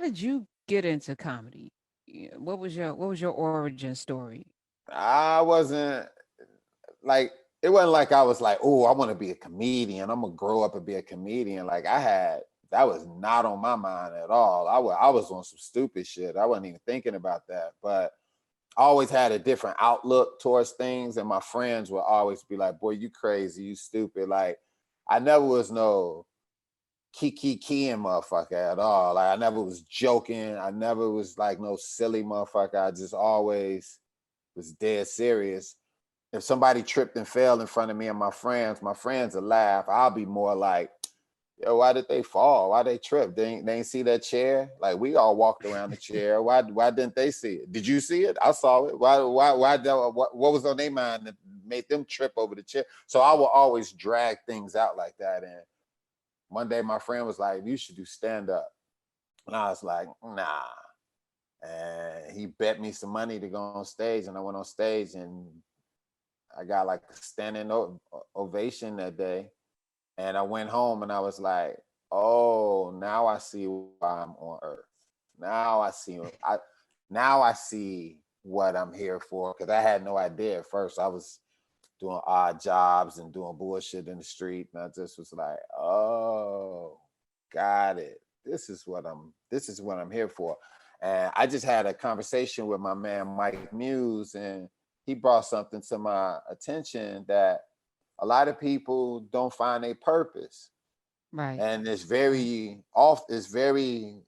how did you get into comedy? What was your origin story? I wasn't like it wasn't like I was like, oh, I want to be a comedian. I'm gonna grow up and be a comedian. Like I had that was not on my mind at all. I was on some stupid shit. I wasn't even thinking about that. But I always had a different outlook towards things, and my friends would always be like, "Boy, you crazy, you stupid." Like I never was no keying motherfucker at all. Like I never was joking. I never was like no silly motherfucker. I just always was dead serious. If somebody tripped and fell in front of me and my friends will laugh. I'll be more like, yo, why did they fall? Why they trip? They ain't see that chair? Like we all walked around the chair. Why didn't they see it? Did you see it? I saw it. What was on their mind that made them trip over the chair? So I will always drag things out like that. And one day my friend was like, you should do stand up. And I was like, nah. And he bet me some money to go on stage. And I went on stage and I got like a standing ovation that day. And I went home and I was like, oh, now I see why I'm on earth. Now I see now I see what I'm here for. Cause I had no idea at first. I was doing odd jobs and doing bullshit in the street. And I just was like, oh, got it. This is what I'm here for. And I just had a conversation with my man Mike Muse, and he brought something to my attention that a lot of people don't find a purpose. Right. And it's Right. very off, it's very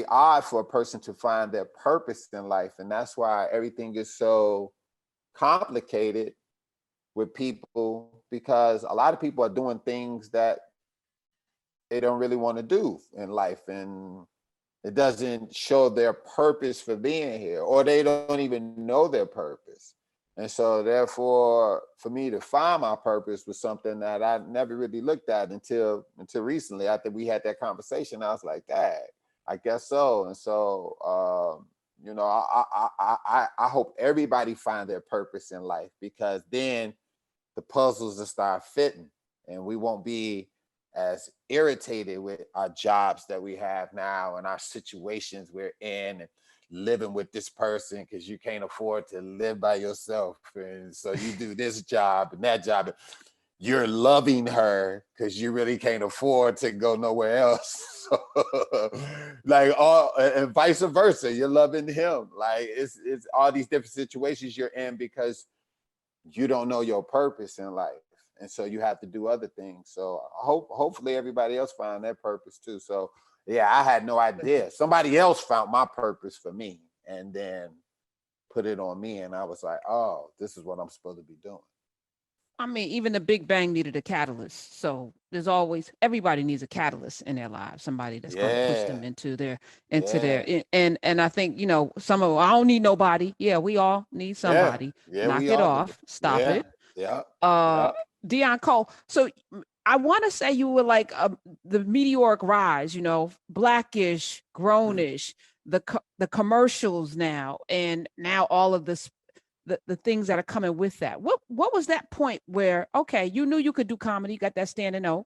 odd for a person to find their purpose in life. And that's why everything is so complicated with people, because a lot of people are doing things that they don't really want to do in life, and it doesn't show their purpose for being here, or they don't even know their purpose. And so therefore for me to find my purpose was something that I never really looked at until recently. After we had that conversation, I was like, dang, I guess so. And so I hope everybody find their purpose in life, because then the puzzles will start fitting, and we won't be as irritated with our jobs that we have now and our situations we're in, and living with this person because you can't afford to live by yourself. And so you do this job and that job. You're loving her because you really can't afford to go nowhere else. Like all, and vice versa. You're loving him. Like it's all these different situations you're in because you don't know your purpose in life. And so you have to do other things. So hopefully everybody else find their purpose too. So yeah, I had no idea. Somebody else found my purpose for me and then put it on me. And I was like, oh, this is what I'm supposed to be doing. I mean, even the Big Bang needed a catalyst. So there's always everybody needs a catalyst in their lives, somebody that's going to push them Yeah. into their Yeah. and I think, some of I don't need nobody. Yeah, we all need Yeah. somebody. Yeah, Knock we it all do. off. Stop Yeah. it. Yeah. Uh Yeah. Deon Cole. So I want to say you were like the meteoric rise, blackish, grownish, the commercials now, and now all of this the things that are coming with that. What was that point where okay, you knew you could do comedy, got that standing O,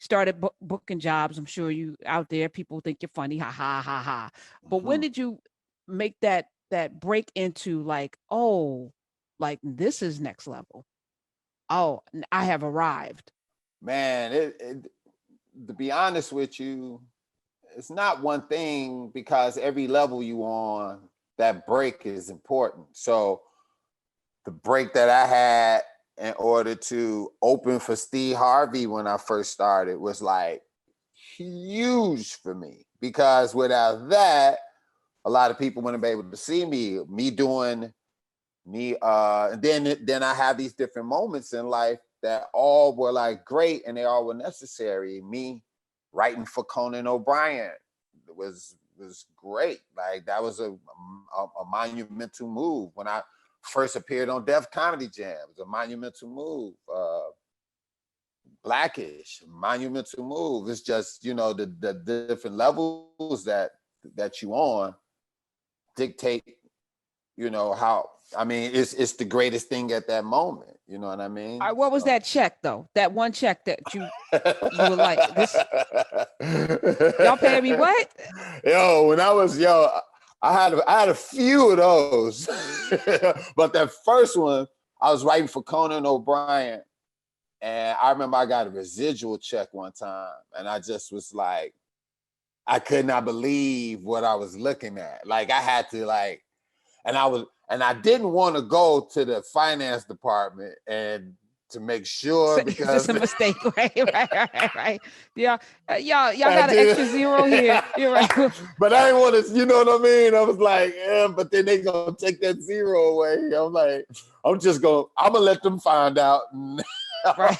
started booking jobs. I'm sure you out there, people think you're funny, ha ha ha ha. But when Mhm. did you make that break into like, oh, like this is next level? Oh, I have arrived. Man, to be honest with you, it's not one thing, because every level you on, that break is important. So the break that I had in order to open for Steve Harvey when I first started was like huge for me, because without that, a lot of people wouldn't be able to see me doing me. And then I have these different moments in life that all were like great and they all were necessary. Me writing for Conan O'Brien was great. Like that was a monumental move. When I first appeared on Def Comedy Jam, it was a monumental move. Blackish, monumental move. It's just, the different levels that you on dictate, how, I mean, it's the greatest thing at that moment. You know what I All mean? right, what was So. that check though? That one check that you were like, this, y'all paying me what? Yo, when I was I had a few of those, but that first one I was writing for Conan O'Brien, and I remember I got a residual check one time, and I just was like, I could not believe what I was looking at. Like I had to like, and I didn't want to go to the finance department and to make sure Is this because a mistake? Right. Yeah, y'all I got an did. extra zero here. You're right. But I didn't want to, you know what I mean? I was like, but then they gonna take that zero away. I'm like, I'm gonna let them find out. Right.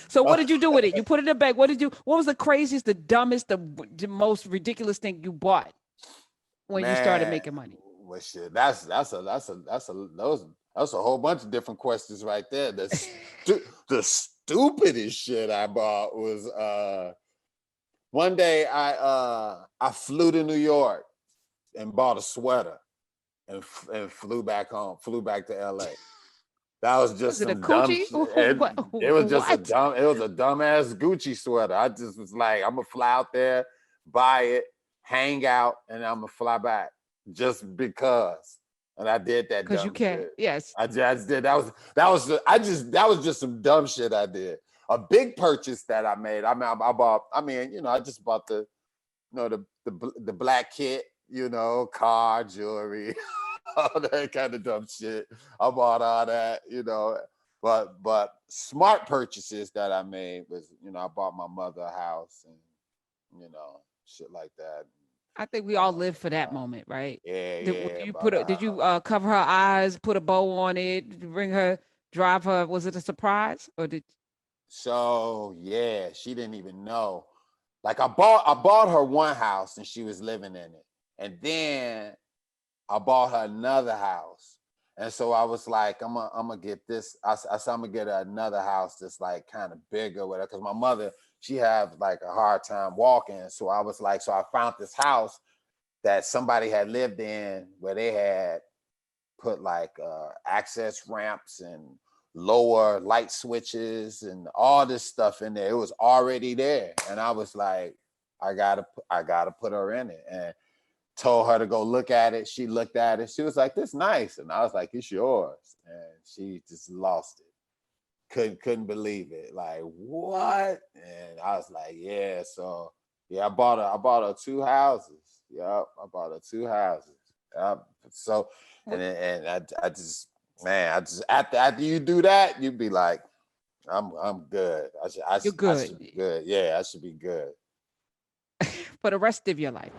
So what did you do with it? You put it in a bag. What was the craziest, the dumbest, the most ridiculous thing you bought when you started Man, making money? well, shit, that's a whole bunch of different questions right there. The stupidest shit I bought was one day I flew to New York and bought a sweater and flew back home, flew back to LA. That was just Was it a some dumb coochie? shit. What? It was just What? it was a dumbass Gucci sweater. I just was like, I'm gonna fly out there, buy it, hang out, and I'm gonna fly back just because. And I did that Because you dumb can. shit. Yes. I just did. That was just some dumb shit I did. A big purchase that I made. I mean, I bought. I mean, I just bought the black kit. Car, jewelry, all that kind of dumb shit. I bought all that. But smart purchases that I made was, I bought my mother a house and shit like that. I think we all live for that moment, right? Yeah, Did yeah, you bought a did you house. cover her eyes, put a bow on it, bring her, drive her? Was it a surprise or did? So yeah, she didn't even know. Like I bought her one house and she was living in it, and then I bought her another house. And so I was like, I'm gonna get this. I said, I'm gonna get her another house that's like kind of bigger with her. Cause my mother, she had like a hard time walking. So I was like, so I found this house that somebody had lived in where they had put like access ramps and lower light switches and all this stuff in there. It was already there. And I was like, I gotta put her in it. And told her to go look at it. She looked at it. She was like, "This nice," and I was like, "It's yours." And she just lost it. Couldn't believe it. Like what? And I was like, "Yeah." So yeah, I bought her two houses. Yep, I bought her two houses. Yep. So and I just man, I just after you do that, you'd be like, I'm good. You're I good should be good. Yeah, I should be good. for the rest of your life.